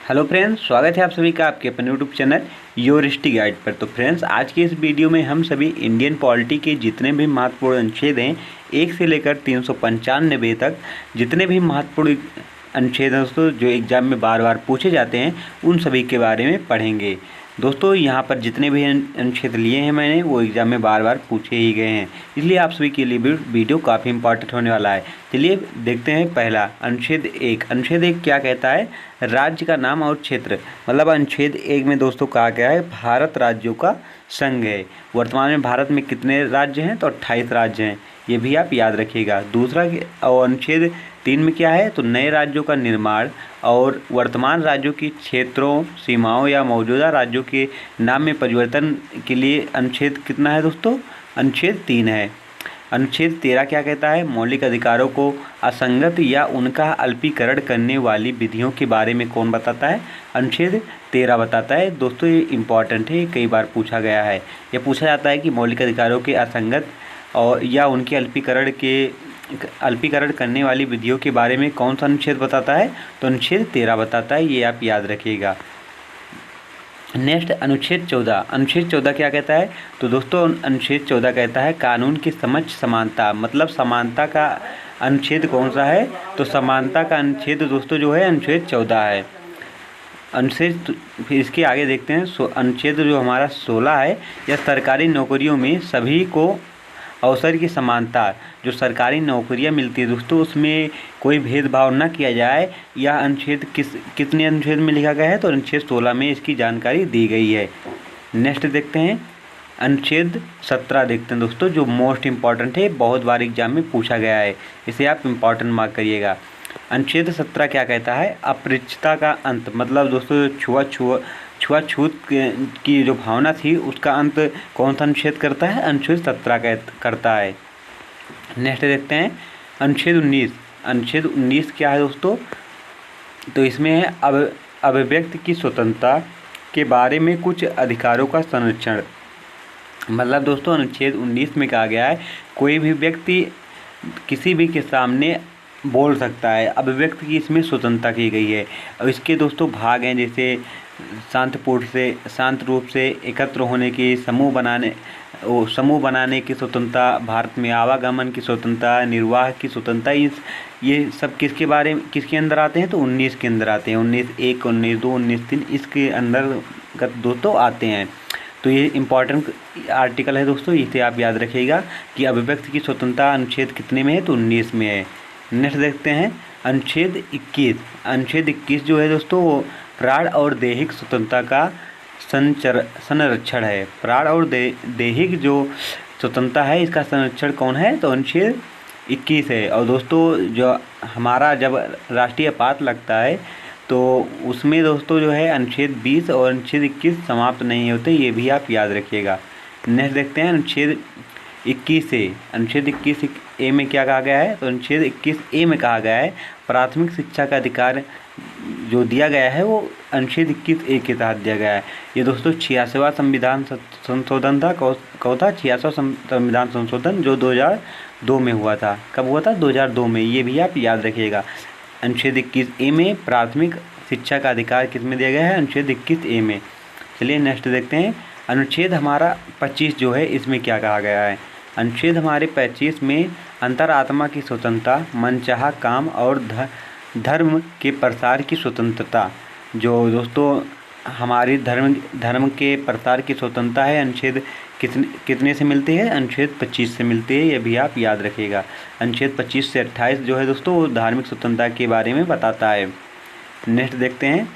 Hello friends, स्वागत है आप सभी का आपके अपने YouTube channel your history guide पर। तो फ्रेंड्स, आज की इस वीडियो में हम सभी इंडियन पॉलिटी के जितने भी महत्वपूर्ण अनुच्छेद हैं 1 से लेकर 395 तक, जितने भी महत्वपूर्ण अनुच्छेद हैं दोस्तों जो एग्जाम में बार बार पूछे जाते हैं, उन सभी के बारे में पढ़ेंगे। दोस्तों यहाँ पर जितने भी अनुच्छेद लिए हैं मैंने, वो एग्ज़ाम में बार बार पूछे ही गए हैं, इसलिए आप सभी के लिए वीडियो काफ़ी इंपॉर्टेंट होने वाला है। चलिए देखते हैं पहला अनुच्छेद 1। अनुच्छेद 1 क्या कहता है? राज्य का नाम और क्षेत्र। मतलब अनुच्छेद 1 में दोस्तों कहा गया है भारत राज्यों का संघ है। वर्तमान में भारत में कितने राज्य हैं? तो 28 राज्य हैं, ये भी आप याद रखिएगा। दूसरा और अनुच्छेद 3 में क्या है? तो नए राज्यों का निर्माण और वर्तमान राज्यों की क्षेत्रों, सीमाओं या मौजूदा राज्यों के नाम में परिवर्तन के लिए अनुच्छेद कितना है दोस्तों? अनुच्छेद 3 है। अनुच्छेद 13 क्या कहता है? मौलिक अधिकारों को असंगत या उनका अल्पीकरण करने वाली विधियों के बारे में कौन बताता है? अनुच्छेद 13 बताता है। दोस्तों ये इम्पॉर्टेंट है, कई बार पूछा गया है। ये पूछा जाता है कि मौलिक अधिकारों के असंगत और या उनके अल्पीकरण करने वाली विधियों के बारे में कौन सा अनुच्छेद बताता है? तो अनुच्छेद 13 बताता है, ये आप याद रखिएगा। नेक्स्ट अनुच्छेद 14। अनुच्छेद 14 क्या कहता है? तो दोस्तों अनुच्छेद 14 कहता है कानून के समक्ष समानता। मतलब समानता का अनुच्छेद कौन सा है? तो समानता का अनुच्छेद दोस्तों जो है अनुच्छेद 14 है। अनुच्छेद फिर इसके आगे देखते हैं। अनुच्छेद जो हमारा 16 है, यह सरकारी नौकरियों में सभी को अवसर की समानता। जो सरकारी नौकरियां मिलती है दोस्तों, उसमें कोई भेदभाव न किया जाए। यह अनुच्छेद कितने अनुच्छेद में लिखा गया है? तो अनुच्छेद 16 में इसकी जानकारी दी गई है। नेक्स्ट देखते हैं अनुच्छेद 17 देखते हैं दोस्तों, जो मोस्ट इम्पॉर्टेंट है, बहुत बार एग्जाम में पूछा गया है, इसे आप इम्पॉर्टेंट मार्क करिएगा। अनुच्छेद 17 क्या कहता है? अपरिच्छता का अंत। मतलब दोस्तों छुआछूत की जो भावना थी उसका अंत कौन सा अनुच्छेद करता है? अनुच्छेद 17 करता है। नेक्स्ट देखते हैं अनुच्छेद 19। अनुच्छेद 19 क्या है दोस्तों? तो इसमें है अभिव्यक्ति की स्वतंत्रता के बारे में कुछ अधिकारों का संरक्षण। मतलब दोस्तों अनुच्छेद 19 में कहा गया है कोई भी व्यक्ति किसी भी के सामने बोल सकता है। अभिव्यक्ति की इसमें स्वतंत्रता की गई है। और इसके दोस्तों भाग हैं, जैसे शांत रूप से एकत्र होने की, समूह बनाने की स्वतंत्रता, भारत में आवागमन की स्वतंत्रता, निर्वाह की स्वतंत्रता। ये सब किसके अंदर आते हैं? तो 19 के अंदर आते हैं। 19(1), 19(2), 19(3) इसके अंदर दोस्तों आते हैं। तो ये इम्पॉर्टेंट आर्टिकल है दोस्तों, इसे आप याद रखिएगा कि अभिव्यक्ति की स्वतंत्रता अनुच्छेद कितने में है? तो 19 में है। नेक्स्ट देखते हैं अनुच्छेद 21। अनुच्छेद 21 जो है दोस्तों वो प्राण और दैहिक स्वतंत्रता का संरक्षण है। प्राण और दैहिक जो स्वतंत्रता है, इसका संरक्षण कौन है? तो अनुच्छेद 21 है। और दोस्तों जो हमारा जब राष्ट्रीय आपात लगता है तो उसमें दोस्तों जो है अनुच्छेद 20 और अनुच्छेद 21 समाप्त नहीं होते, ये भी आप याद रखिएगा। नेक्स्ट देखते हैं अनुच्छेद 21 ए। अनुच्छेद 21 ए में क्या कहा गया है? तो अनुच्छेद 21 ए में कहा गया है प्राथमिक शिक्षा का अधिकार जो दिया गया है वो अनुच्छेद 21 ए के तहत दिया गया है। ये दोस्तों 86वां संविधान संशोधन था। कौन था? 86वां संविधान संशोधन जो 2002 में हुआ था। कब हुआ था? 2002 में। ये भी आप याद रखिएगा। अनुच्छेद 21 ए में प्राथमिक शिक्षा का अधिकार किस में दिया गया है? अनुच्छेद 21 ए में। चलिए नेक्स्ट देखते हैं अनुच्छेद हमारा 25 जो है, इसमें क्या कहा गया है? अनुच्छेद हमारे 25 में अंतरात्मा की स्वतंत्रता, मनचाहा काम और धर्म के प्रसार की स्वतंत्रता। जो दोस्तों हमारी धर्म के प्रसार की स्वतंत्रता है, अनुच्छेद कितने से मिलती है? अनुच्छेद 25 से मिलती है, ये भी आप याद रखिएगा। अनुच्छेद 25 से 28 जो है दोस्तों वो धार्मिक स्वतंत्रता के बारे में बताता है। नेक्स्ट देखते हैं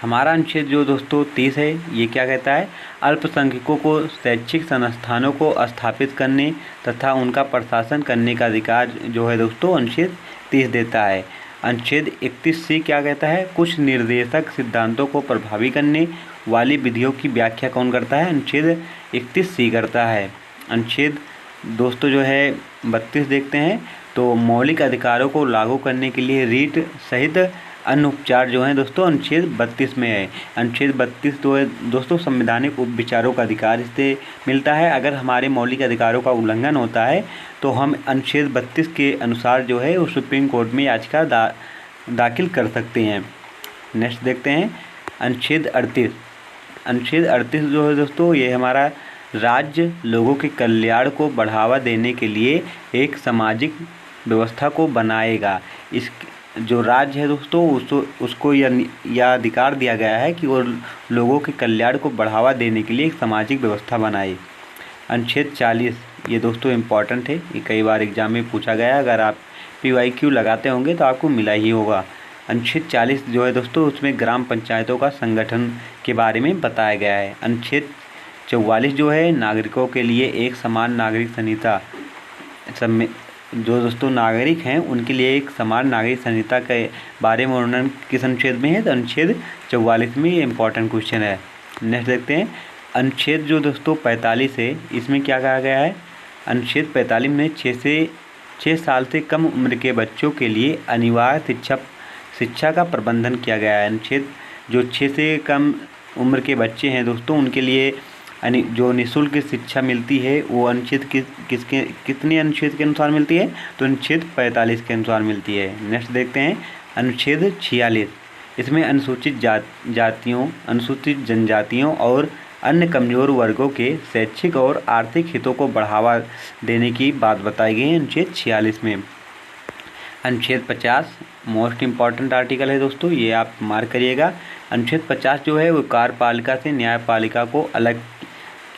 हमारा अनुच्छेद जो दोस्तों 30 है, ये क्या कहता है? अल्पसंख्यकों को शैक्षिक संस्थानों को स्थापित करने तथा उनका प्रशासन करने का अधिकार जो है दोस्तों अनुच्छेद 30 देता है। अनुच्छेद 31 सी क्या कहता है? कुछ निर्देशक सिद्धांतों को प्रभावी करने वाली विधियों की व्याख्या कौन करता है? अनुच्छेद 31 सी करता है। अनुच्छेद दोस्तों जो है 32 देखते हैं। तो मौलिक अधिकारों को लागू करने के लिए रीट सहित अन्य उपचार जो हैं दोस्तों अनुच्छेद 32 में है। अनुच्छेद 32 तो है दोस्तों संवैधानिक विचारों का अधिकार इससे मिलता है। अगर हमारे मौलिक अधिकारों का उल्लंघन होता है तो हम अनुच्छेद 32 के अनुसार जो है वो सुप्रीम कोर्ट में याचिका दाखिल कर सकते हैं। नेक्स्ट देखते हैं अनुच्छेद 38। अनुच्छेद 38 जो है दोस्तों, ये हमारा राज्य लोगों के कल्याण को बढ़ावा देने के लिए एक सामाजिक व्यवस्था को बनाएगा। इस जो राज्य है दोस्तों, उसको यह अधिकार दिया गया है कि वो लोगों के कल्याण को बढ़ावा देने के लिए एक सामाजिक व्यवस्था बनाए। अनुच्छेद 40, ये दोस्तों इम्पॉर्टेंट है, ये कई बार एग्जाम में पूछा गया है। अगर आप PYQ लगाते होंगे तो आपको मिला ही होगा। अनुच्छेद 40 जो है दोस्तों, उसमें ग्राम पंचायतों का संगठन के बारे में बताया गया है। अनुच्छेद 44 जो है, नागरिकों के लिए एक समान नागरिक संहिता, जो दोस्तों नागरिक हैं उनके लिए एक समान नागरिक संहिता के बारे में वर्णन किस अनुच्छेद में है, तो अनुच्छेद 44 में ये इंपॉर्टेंट क्वेश्चन है। नेक्स्ट देखते हैं अनुच्छेद जो दोस्तों 45 है, इसमें क्या कहा गया है। अनुच्छेद 45 में 6 साल से कम उम्र के बच्चों के लिए अनिवार्य शिक्षा का प्रबंधन किया गया है। अनुच्छेद जो 6 से कम उम्र के बच्चे हैं दोस्तों, उनके लिए जो निःशुल्क शिक्षा मिलती है वो अनुच्छेद कितने अनुच्छेद के अनुसार मिलती है, तो अनुच्छेद 45 के अनुसार मिलती है। नेक्स्ट देखते हैं अनुच्छेद 46। इसमें अनुसूचित जातियों, अनुसूचित जनजातियों और अन्य कमज़ोर वर्गों के शैक्षिक और आर्थिक हितों को बढ़ावा देने की बात बताई गई है अनुच्छेद 46 में। अनुच्छेद 50 मोस्ट इम्पॉर्टेंट आर्टिकल है दोस्तों, ये आप मार्क करिएगा। अनुच्छेद 50 जो है वो कार्यपालिका से न्यायपालिका को अलग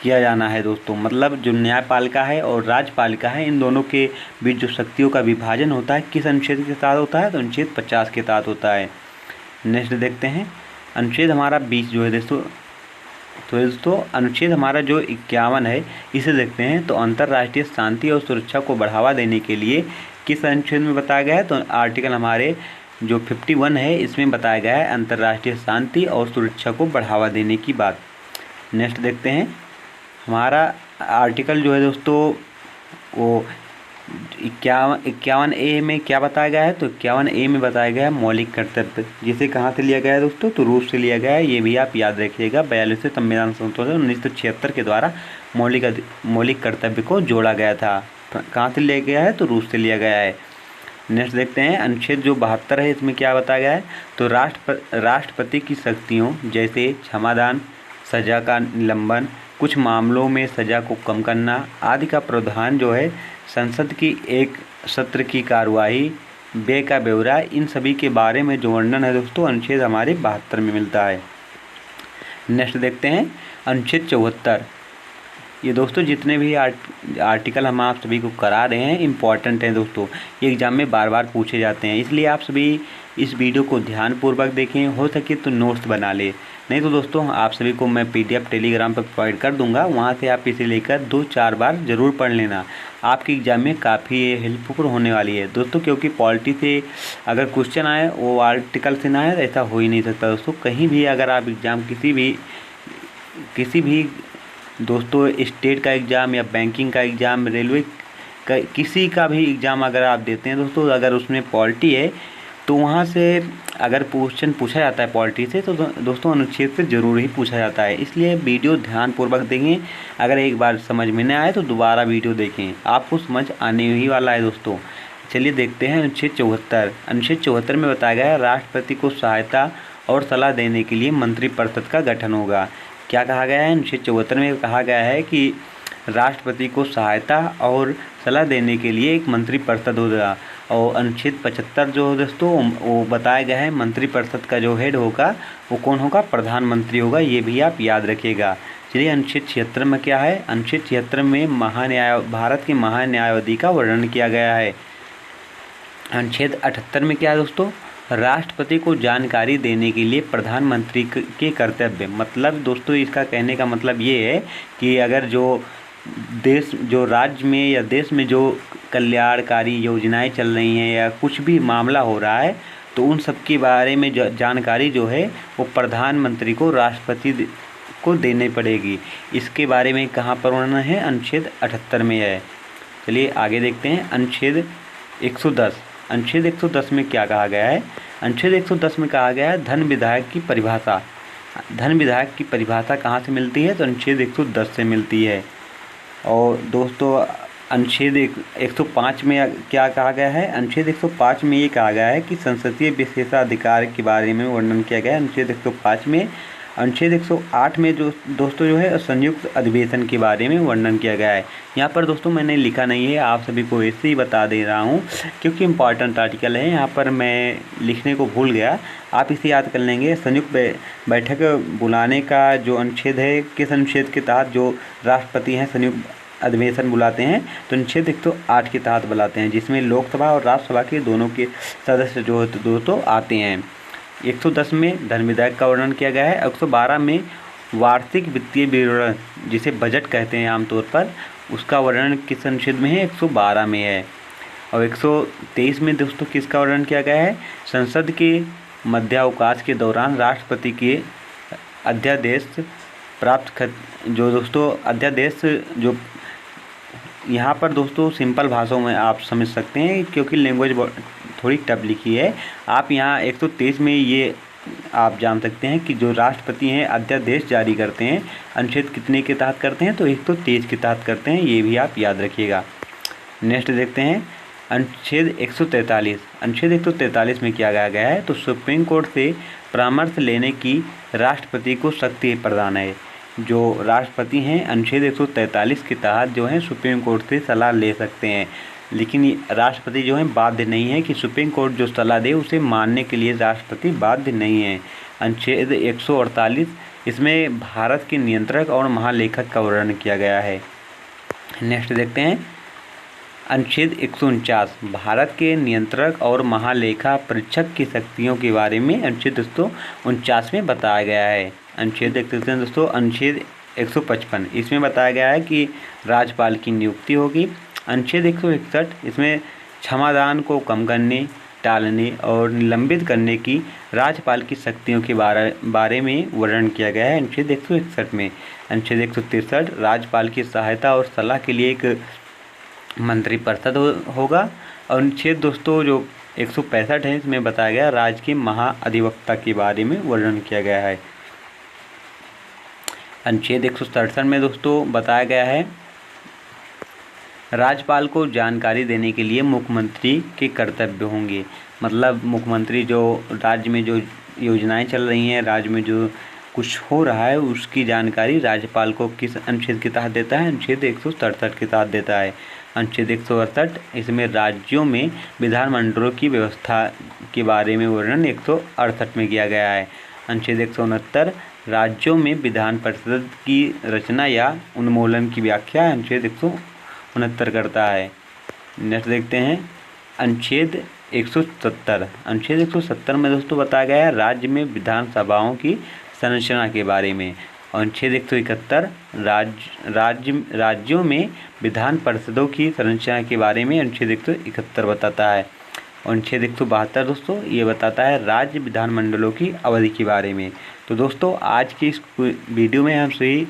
किया जाना है दोस्तों। मतलब जो न्यायपालिका है और राज्यपालिका है, इन दोनों के बीच जो शक्तियों का विभाजन होता है किस अनुच्छेद के तहत होता है, तो अनुच्छेद 50 के तहत होता है। नेक्स्ट देखते हैं अनुच्छेद हमारा 20 जो है दोस्तों अनुच्छेद हमारा जो 51 है, इसे देखते हैं। तो अंतर्राष्ट्रीय शांति और सुरक्षा को बढ़ावा देने के लिए किस अनुच्छेद में बताया गया है, तो आर्टिकल हमारे जो 51 है इसमें बताया गया है अंतर्राष्ट्रीय शांति और सुरक्षा को बढ़ावा देने की बात। नेक्स्ट देखते हैं हमारा आर्टिकल जो है दोस्तों वो 51A में क्या बताया गया है, तो 51A में बताया गया है मौलिक कर्तव्य, जिसे कहाँ से लिया गया है दोस्तों, तो रूस से लिया गया है। ये भी आप याद रखिएगा। 42वें संविधान संशोधन 1976 के द्वारा मौलिक कर्तव्य को जोड़ा गया था। कहाँ से लिया गया है, तो रूस से लिया गया है। नेक्स्ट देखते हैं अनुच्छेद जो 72 है, इसमें क्या बताया गया है, तो राष्ट्रपति की शक्तियों जैसे क्षमादान, सजा का निलंबन, कुछ मामलों में सजा को कम करना आदि का प्रावधान जो है, संसद की एक सत्र की कार्रवाई, व्यय का ब्यौरा, इन सभी के बारे में जो वर्णन है दोस्तों अनुच्छेद हमारे 72 में मिलता है। नेक्स्ट देखते हैं अनुच्छेद 74। ये दोस्तों जितने भी आर्टिकल हम आप सभी को करा रहे हैं इम्पॉर्टेंट हैं दोस्तों, ये एग्ज़ाम में बार बार पूछे जाते हैं, इसलिए आप सभी इस वीडियो को ध्यानपूर्वक देखें। हो सके तो नोट्स बना ले, नहीं तो दोस्तों आप सभी को मैं PDF टेलीग्राम पर प्रोवाइड कर दूंगा, वहाँ से आप इसे लेकर 2-4 बार ज़रूर पढ़ लेना। आपके एग्ज़ाम में काफ़ी हेल्पफुल होने वाली है दोस्तों, क्योंकि पॉलिटी से अगर क्वेश्चन आए वो आर्टिकल से ना आए, ऐसा हो ही नहीं सकता दोस्तों। कहीं भी अगर आप एग्ज़ाम किसी भी दोस्तों स्टेट का एग्ज़ाम या बैंकिंग का एग्ज़ाम, रेलवे का किसी का भी एग्ज़ाम अगर आप देते हैं दोस्तों, अगर उसमें पॉलिटी है तो वहाँ से अगर क्वेश्चन पूछा जाता है पॉलिटी से, तो दोस्तों अनुच्छेद से ज़रूर ही पूछा जाता है। इसलिए वीडियो ध्यानपूर्वक देखें। अगर एक बार समझ में नहीं आए तो दोबारा वीडियो देखें, आपको समझ आने ही वाला है दोस्तों। चलिए देखते हैं अनुच्छेद 74। अनुच्छेद 74 में बताया गया है राष्ट्रपति को सहायता और सलाह देने के लिए मंत्रिपरिषद का गठन होगा। क्या कहा गया है, अनुच्छेद 74 में कहा गया है कि राष्ट्रपति को सहायता और सलाह देने के लिए एक मंत्रिपरिषद होगा। और अनुच्छेद 75 जो है दोस्तों वो बताया गया है मंत्रिपरिषद का जो हेड होगा वो कौन होगा, प्रधानमंत्री होगा। ये भी आप याद रखिएगा। चलिए अनुच्छेद 76 में क्या है, अनुच्छेद 76 में भारत के महान्यायवादी का वर्णन किया गया है। अनुच्छेद 78 में क्या है दोस्तों, राष्ट्रपति को जानकारी देने के लिए प्रधानमंत्री के कर्तव्य। मतलब दोस्तों इसका कहने का मतलब ये है कि अगर जो राज्य में या देश में जो कल्याणकारी योजनाएं चल रही हैं या कुछ भी मामला हो रहा है, तो उन सब के बारे में जानकारी जो है वो प्रधानमंत्री को राष्ट्रपति को देनी पड़ेगी। इसके बारे में कहाँ पर वर्णन है, अनुच्छेद 78 में है। चलिए आगे देखते हैं अनुच्छेद 110। अनुच्छेद 110 में क्या कहा गया है, अनुच्छेद 110 में कहा गया है धन विधायक की परिभाषा। धन विधायक की परिभाषा कहाँ से मिलती है, तो अनुच्छेद 110 से मिलती है। और दोस्तों अनुच्छेद 105 में क्या कहा गया है? अनुच्छेद 105 में ये कहा गया है कि संसदीय विशेषाधिकार के बारे में वर्णन किया गया है अनुच्छेद 105 में। अनुच्छेद 108 में जो दोस्तों जो है संयुक्त अधिवेशन के बारे में वर्णन किया गया है। यहाँ पर दोस्तों मैंने लिखा नहीं है, आप सभी को ऐसे ही बता दे रहा हूँ क्योंकि इम्पॉर्टेंट आर्टिकल है, यहाँ पर मैं लिखने को भूल गया। आप इसे याद कर लेंगे। संयुक्त बैठक बुलाने का जो अनुच्छेद है, किस अनुच्छेद के तहत जो राष्ट्रपति हैं संयुक्त अधिवेशन बुलाते हैं, तो अनुच्छेद 108 के तहत बुलाते हैं, जिसमें लोकसभा और राज्यसभा के दोनों के सदस्य जो है दोस्तों आते हैं। 110 में धन विधेयक का वर्णन किया गया है। 112 में वार्षिक वित्तीय विवरण जिसे बजट कहते हैं आमतौर पर, उसका वर्णन किस अनुच्छेद में है? 112 में है। और 123 में दोस्तों किसका वर्णन किया गया है? संसद के मध्यावकाश के दौरान राष्ट्रपति के अध्यादेश प्राप्त जो दोस्तों अध्यादेश जो यहाँ पर दोस्तों सिंपल भाषाओं में आप समझ सकते हैं क्योंकि लैंग्वेज थोड़ी टफ लिखी है। आप यहाँ 123 में ये आप जान सकते हैं कि जो राष्ट्रपति हैं अध्यादेश जारी करते हैं, अनुच्छेद कितने के तहत करते हैं? तो 123 के तहत करते हैं, ये भी आप याद रखिएगा। नेक्स्ट देखते हैं अनुच्छेद 143। अनुच्छेद 143 में क्या कहा गया है? तो सुप्रीम कोर्ट से परामर्श लेने की राष्ट्रपति को शक्ति प्रदान है। जो राष्ट्रपति हैं अनुच्छेद 143 के तहत जो है सुप्रीम कोर्ट से सलाह ले सकते हैं, लेकिन राष्ट्रपति जो है बाध्य नहीं है कि सुप्रीम कोर्ट जो सलाह दे उसे मानने के लिए राष्ट्रपति बाध्य नहीं है। अनुच्छेद 148 इसमें भारत के नियंत्रक और महालेखक का वर्णन किया गया है। नेक्स्ट देखते हैं अनुच्छेद 149 भारत के नियंत्रक और महालेखा परीक्षक की शक्तियों के बारे में अनुच्छेद 149 में बताया गया है। अनुच्छेद देखते हैं दोस्तों अनुच्छेद 155 इसमें बताया गया है कि राज्यपाल की नियुक्ति होगी। अनुच्छेद 161 इसमें क्षमादान को कम करने, टालने और निलंबित करने की राज्यपाल की शक्तियों के बारे में वर्णन किया गया है अनुच्छेद 161 में। अनुच्छेद 163 राज्यपाल की सहायता और सलाह के लिए एक मंत्रिपरिषद होगा। और अनुच्छेद दोस्तों जो 165 है इसमें बताया गया राज्य के महाअधिवक्ता के बारे में वर्णन किया गया है। अनुच्छेद 167 में दोस्तों बताया गया है राज्यपाल को जानकारी देने के लिए मुख्यमंत्री के कर्तव्य होंगे। मतलब मुख्यमंत्री जो राज्य में जो योजनाएं चल रही हैं, राज्य में जो कुछ हो रहा है, उसकी जानकारी राज्यपाल को किस अनुच्छेद के तहत देता है? अनुच्छेद 167 के तहत देता है। अनुच्छेद 168 इसमें राज्यों में विधानमंडलों की व्यवस्था के बारे में वर्णन 168 में किया गया है। अनुच्छेद 169 राज्यों में विधान परिषद की रचना या उन्मूलन की व्याख्या अनुच्छेद 169 करता है। नेक्स्ट देखते हैं अनुच्छेद 170। अनुच्छेद 170 में दोस्तों बताया गया है राज्य में विधानसभाओं की संरचना के बारे में। अनुच्छेद 171 राज्यों में विधान परिषदों की संरचना के बारे में अनुच्छेद 171 बताता है। अनुच्छेद 172 दोस्तों ये बताता है राज्य विधानमंडलों की अवधि के बारे में। तो दोस्तों आज की इस वीडियो में हम सही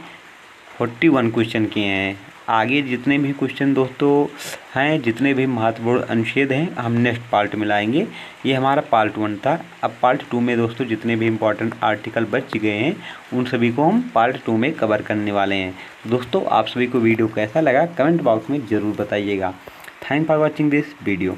41 क्वेश्चन किए हैं। आगे जितने भी क्वेश्चन दोस्तों हैं, जितने भी महत्वपूर्ण अनुच्छेद हैं, हम नेक्स्ट पार्ट में लाएंगे। ये हमारा पार्ट 1 था। अब पार्ट 2 में दोस्तों जितने भी इम्पोर्टेंट आर्टिकल बच गए हैं उन सभी को हम पार्ट 2 में कवर करने वाले हैं। दोस्तों आप सभी को वीडियो कैसा लगा कमेंट बॉक्स में ज़रूर बताइएगा। Thank for watching this video.